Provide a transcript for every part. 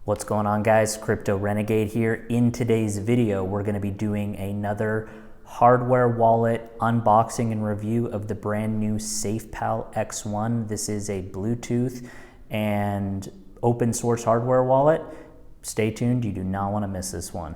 What's going on, guys? Crypto Renegade here. In today's video, we're going to be doing another hardware wallet unboxing and review of the brand new SafePal X1. This is a Bluetooth and open source hardware wallet. Stay tuned, you do not want to miss this one.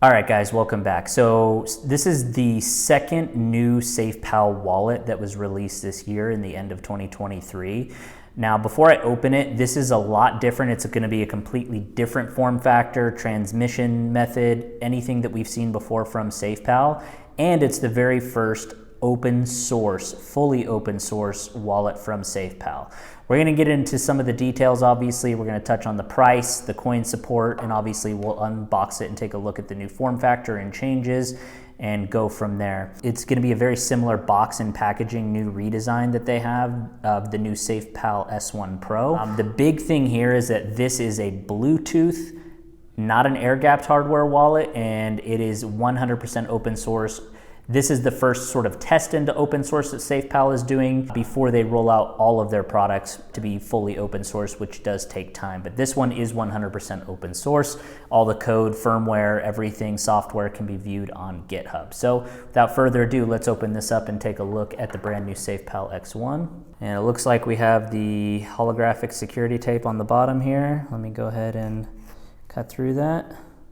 All right, guys, welcome back. So this is the second new SafePal wallet that was released this year in the end of 2023. Now, before I open it, this is a lot different. It's going to be a completely different form factor, transmission method, anything that we've seen before from SafePal. And it's the very first open source, fully open source wallet from SafePal. We're going to get into some of the details, obviously. We're going to touch on the price, the coin support, and obviously we'll unbox it and take a look at the new form factor and changes and go from there. It's going to be a very similar box and packaging new redesign that they have of the new SafePal S1 Pro. The big thing here is that this is a Bluetooth, not an air-gapped hardware wallet, and it is 100% open source. This is the first sort of test into open source that SafePal is doing before they roll out all of their products to be fully open source, which does take time. But this one is 100% open source. All the code, firmware, everything, software can be viewed on GitHub. So without further ado, let's open this up and take a look at the brand new SafePal X1. And it looks like we have the holographic security tape on the bottom here. Let me go ahead and cut through that.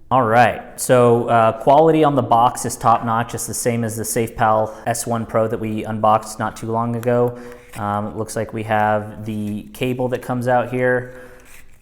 All right, so quality on the box is top notch. It's the same as the SafePal S1 Pro that we unboxed not too long ago. It looks like we have the cable that comes out here,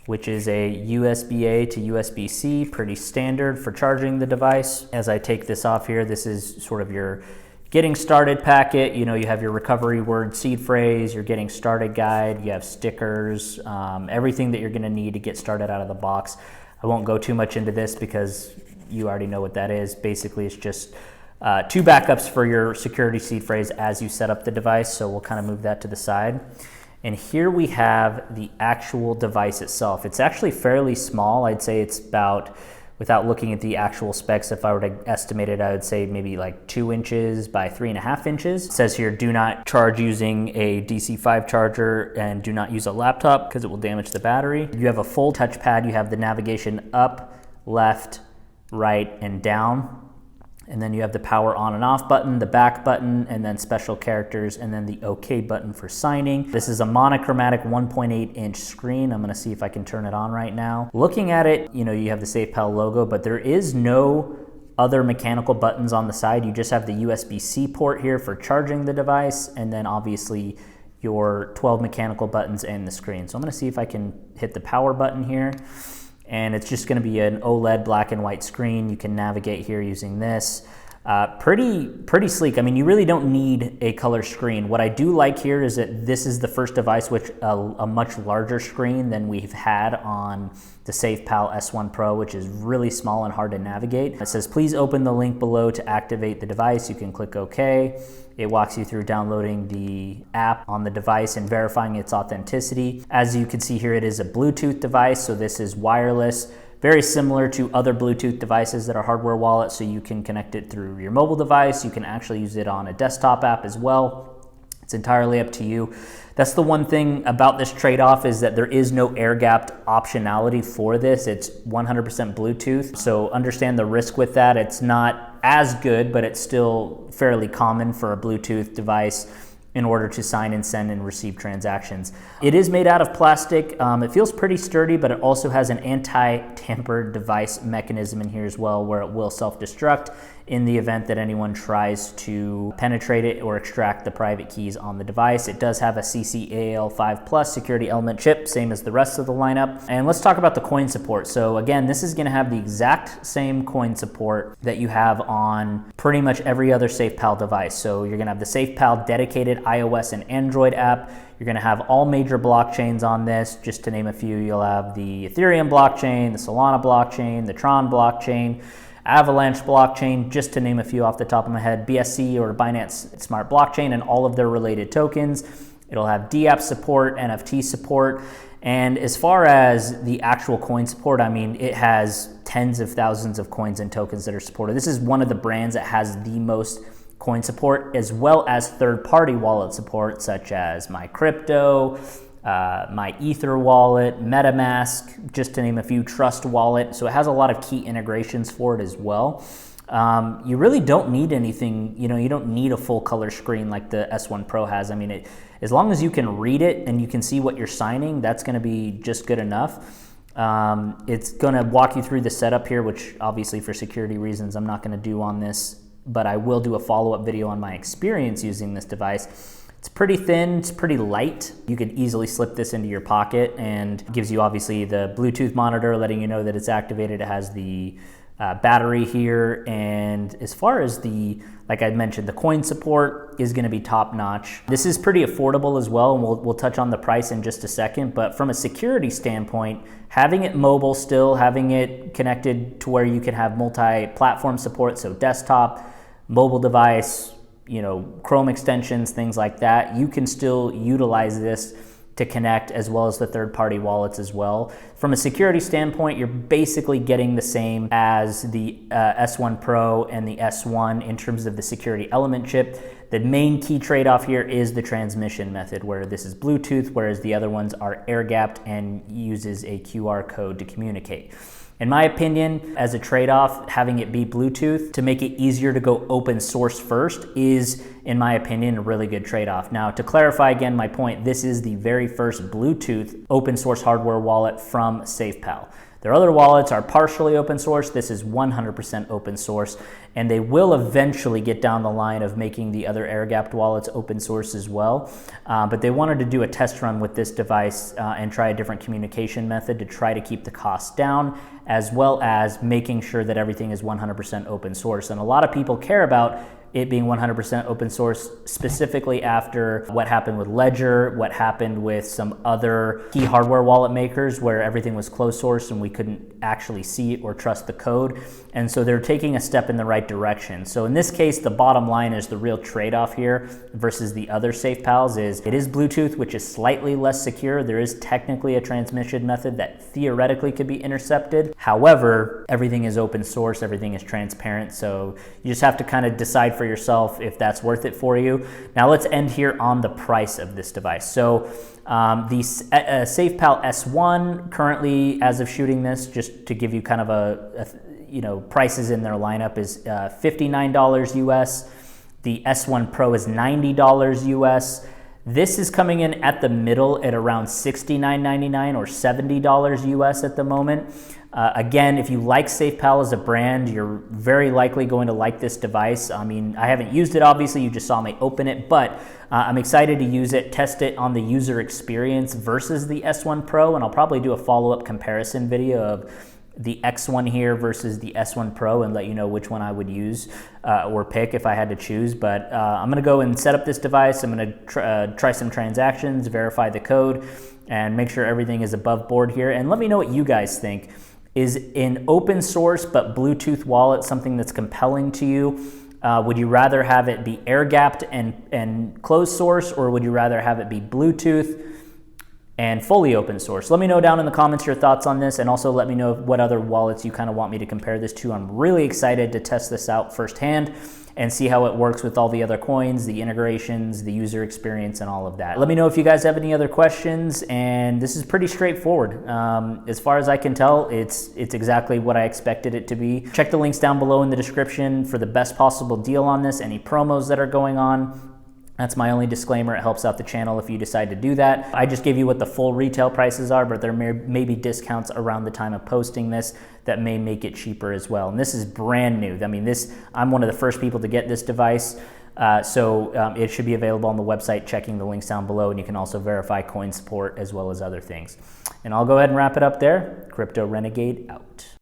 which is a USB-A to USB-C, pretty standard for charging the device. As I take this off here, this is sort of your getting started packet. You know, you have your recovery word seed phrase, your getting started guide, you have stickers, everything that you're gonna need to get started out of the box. I won't go too much into this because you already know what that is. Basically, it's just two backups for your security seed phrase as you set up the device. So we'll kind of move that to the side. And here we have the actual device itself. It's actually fairly small. I'd say it's about, without looking at the actual specs, if I were to estimate it, I would say maybe like 2 inches by 3.5 inches. It says here, do not charge using a DC-5 charger and do not use a laptop because it will damage the battery. You have a full touchpad. You have the navigation up, left, right, and down. And then you have the power on and off button, the back button, and then special characters, and then the OK button for signing. This is a monochromatic 1.8 inch screen. I'm gonna see if I can turn it on right now. Looking at it, you know, you have the SafePal logo, but there is no other mechanical buttons on the side. You just have the USB-C port here for charging the device, and then obviously your 12 mechanical buttons and the screen. So I'm gonna see if I can hit the power button here. And it's just going to be an OLED black and white screen. You can navigate here using this. Pretty sleek. I mean, you really don't need a color screen. What I do like here is that this is the first device which a much larger screen than we've had on the SafePal S1 Pro, which is really small and hard to navigate. It says, please open the link below to activate the device. You can click OK. It walks you through downloading the app on the device and verifying its authenticity. As you can see here, it is a Bluetooth device, so this is wireless. Very similar to other Bluetooth devices that are hardware wallets, so you can connect it through your mobile device. You can actually use it on a desktop app as well. It's entirely up to you. That's the one thing about this trade-off is that there is no air-gapped optionality for this. It's 100% Bluetooth, so understand the risk with that. It's not as good, but it's still fairly common for a Bluetooth device in order to sign and send and receive transactions. It is made out of plastic. It feels pretty sturdy, but it also has an anti-tamper device mechanism in here as well, where it will self-destruct in the event that anyone tries to penetrate it or extract the private keys on the device. It does have a CCAL5 Plus security element chip, same as the rest of the lineup. And let's talk about the coin support. So again, this is gonna have the exact same coin support that you have on pretty much every other SafePal device. So you're gonna have the SafePal dedicated iOS and Android app. You're gonna have all major blockchains on this. Just to name a few, you'll have the Ethereum blockchain, the Solana blockchain, the Tron blockchain, Avalanche blockchain, just to name a few off the top of my head, BSC or Binance Smart Blockchain and all of their related tokens. It'll have DApp support, NFT support, and as far as the actual coin support, I mean, it has tens of thousands of coins and tokens that are supported. This is one of the brands that has the most coin support, as well as third-party wallet support, such as MyCrypto, my Ether wallet, MetaMask, just to name a few, Trust Wallet. So it has a lot of key integrations for it as well. You really don't need anything, you don't need a full color screen like the S1 Pro has. I mean, as long as you can read it and you can see what you're signing, that's going to be just good enough. It's going to walk you through the setup here, which obviously for security reasons I'm not going to do on this, but I will do a follow-up video on my experience using this device. It's pretty thin, it's pretty light. You could easily slip this into your pocket, and gives you obviously the Bluetooth monitor letting you know that it's activated. It has the battery here, and as far as like I mentioned, the coin support is going to be top notch. This is pretty affordable as well, and we'll touch on the price in just a second. But from a security standpoint, having it mobile still, having it connected to where you can have multi-platform support, so desktop, mobile device, Chrome extensions, things like that, you can still utilize this to connect, as well as the third-party wallets as well. From a security standpoint, you're basically getting the same as the S1 Pro and the S1 in terms of the security element chip. The main key trade-off here is the transmission method, where this is Bluetooth, whereas the other ones are air-gapped and uses a QR code to communicate. In my opinion, as a trade-off, having it be Bluetooth to make it easier to go open source first is, in my opinion, a really good trade-off. Now, to clarify again my point, this is the very first Bluetooth open source hardware wallet from SafePal. Their other wallets are partially open source. This is 100% open source, and they will eventually get down the line of making the other air-gapped wallets open source as well. But they wanted to do a test run with this device and try a different communication method to try to keep the costs down, as well as making sure that everything is 100% open source. And a lot of people care about it being 100% open source, specifically after what happened with Ledger, what happened with some other key hardware wallet makers where everything was closed source and we couldn't actually see it or trust the code. And so they're taking a step in the right direction. So in this case, the bottom line is the real trade-off here versus the other SafePals is it is Bluetooth, which is slightly less secure. There is technically a transmission method that theoretically could be intercepted. However, everything is open source, everything is transparent. So you just have to kind of decide for yourself if that's worth it for you. Now let's end here on the price of this device. So the SafePal S1 currently, as of shooting this, just to give you kind of prices in their lineup, is $59 US. The S1 Pro is $90 US. This is coming in at the middle at around $69.99 or $70 US at the moment. Again, if you like SafePal as a brand, you're very likely going to like this device. I mean, I haven't used it, obviously, you just saw me open it, but I'm excited to use it, test it on the user experience versus the S1 Pro, and I'll probably do a follow-up comparison video of the X1 here versus the S1 Pro and let you know which one I would use or pick if I had to choose. But I'm gonna go and set up this device. I'm gonna try some transactions, verify the code, and make sure everything is above board here. And let me know what you guys think. Is an open source but Bluetooth wallet something that's compelling to you? Would you rather have it be air-gapped and closed source, or would you rather have it be Bluetooth and fully open source? Let me know down in the comments your thoughts on this, and also let me know what other wallets you kind of want me to compare this to. I'm really excited to test this out firsthand and see how it works with all the other coins, the integrations, the user experience, and all of that. Let me know if you guys have any other questions, and this is pretty straightforward. As far as I can tell, it's exactly what I expected it to be. Check the links down below in the description for the best possible deal on this, any promos that are going on. That's my only disclaimer. It helps out the channel if you decide to do that. I just gave you what the full retail prices are, but there may be discounts around the time of posting this that may make it cheaper as well. And this is brand new. I mean, I'm one of the first people to get this device. So it should be available on the website, checking the links down below, and you can also verify coin support as well as other things. And I'll go ahead and wrap it up there. Crypto Renegade out.